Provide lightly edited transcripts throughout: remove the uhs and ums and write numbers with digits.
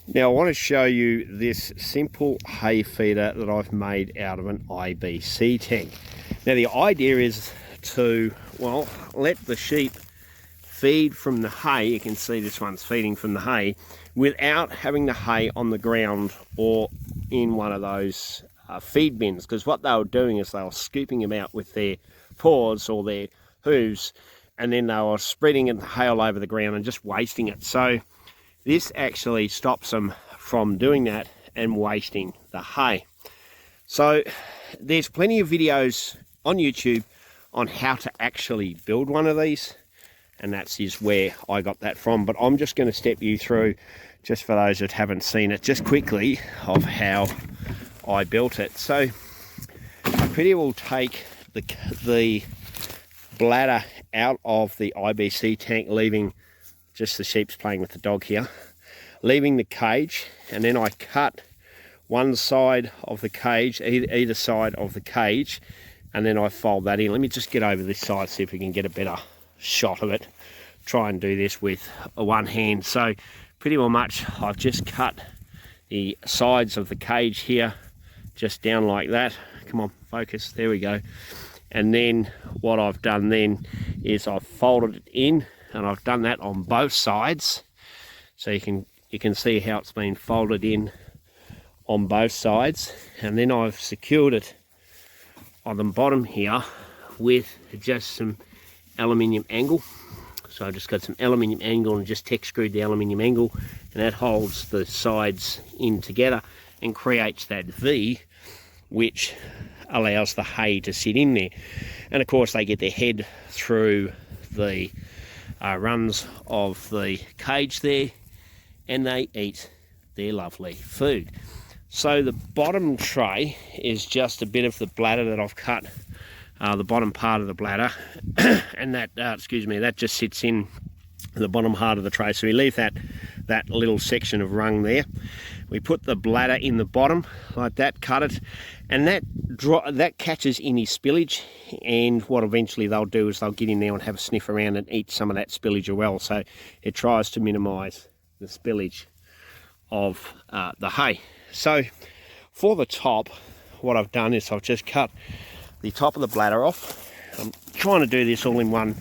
Now I want to show you this simple hay feeder that I've made out of an IBC tank. Now the idea is to, well, let the sheep feed from the hay. You can see this one's feeding from the hay without having the hay on the ground or in one of those feed bins, because what they were doing is they were scooping them out with their paws or their hooves, and then they were spreading it hay all over the ground and just wasting it. So this actually stops them from doing that and wasting the hay. So there's plenty of videos on YouTube on how to actually build one of these, and that's where I got that from. But I'm just going to step you through, just for those that haven't seen it, just quickly, of how I built it. So I pretty well take the bladder out of the IBC tank, leaving just the sheep's playing with the dog here, leaving the cage, and then I cut one side of the cage, either side of the cage, and then I fold that in. Let me just get over this side, see if we can get a better shot of it. Try and do this with one hand. So pretty well much I've just cut the sides of the cage here just down like that. Come on, focus, there we go. And then what I've done then is I've folded it in, and I've done that on both sides, so you can see how it's been folded in on both sides. And then I've secured it on the bottom here with just some aluminium angle. So I've just got some aluminium angle and just tech screwed the aluminium angle, and that holds the sides in together and creates that V, which allows the hay to sit in there. And of course they get their head through the runs of the cage there, and they eat their lovely food. So the bottom tray is just a bit of the bladder that I've cut, the bottom part of the bladder, and that that just sits in the bottom part of the tray. So we leave that little section of rung there. We put the bladder in the bottom like that, cut it, and that catches any spillage, and what eventually they'll do is they'll get in there and have a sniff around and eat some of that spillage as well. So it tries to minimize the spillage of the hay. So for the top, what I've done is I've just cut the top of the bladder off. I'm trying to do this all in one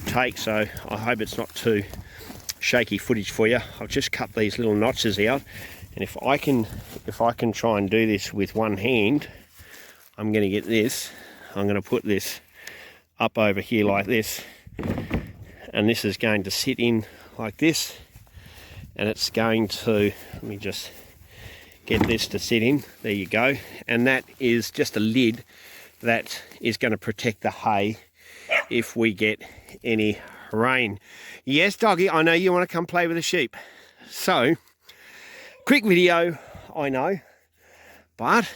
take, so I hope it's not too shaky footage for you. I've just cut these little notches out, and if I can try and do this with one hand, I'm going to get this. I'm going to put this up over here like this, and this is going to sit in like this, and it's going to, let me just get this to sit in, there you go, and that is just a lid that is going to protect the hay if we get any rain. Yes, doggy, I know you want to come play with the sheep. So, quick video, I know, but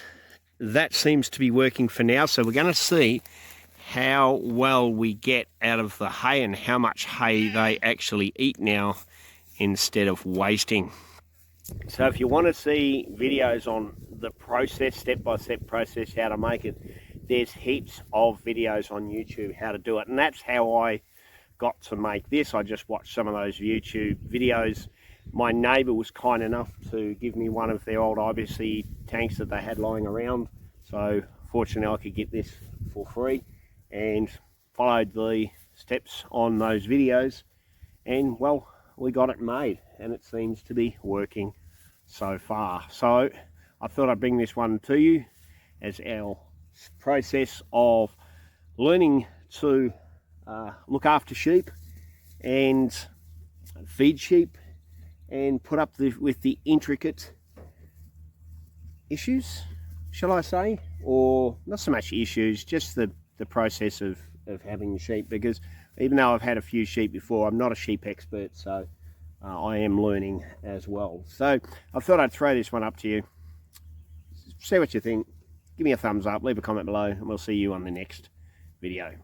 that seems to be working for now. So we're going to see how well we get out of the hay and how much hay they actually eat now instead of wasting. So if you want to see videos on the process, step-by-step process, how to make it, there's heaps of videos on YouTube how to do it, and that's how I got to make this. I just watched some of those YouTube videos. My neighbour was kind enough to give me one of their old IBC tanks that they had lying around, so fortunately I could get this for free, and followed the steps on those videos, and well, we got it made, and it seems to be working so far. So I thought I'd bring this one to you as our process of learning to look after sheep and feed sheep and put up with the intricate issues, shall I say, or not so much issues, just the process of having sheep. Because even though I've had a few sheep before, I'm not a sheep expert, so I am learning as well. So I thought I'd throw this one up to you, see what you think. Give me a thumbs up, leave a comment below, and we'll see you on the next video.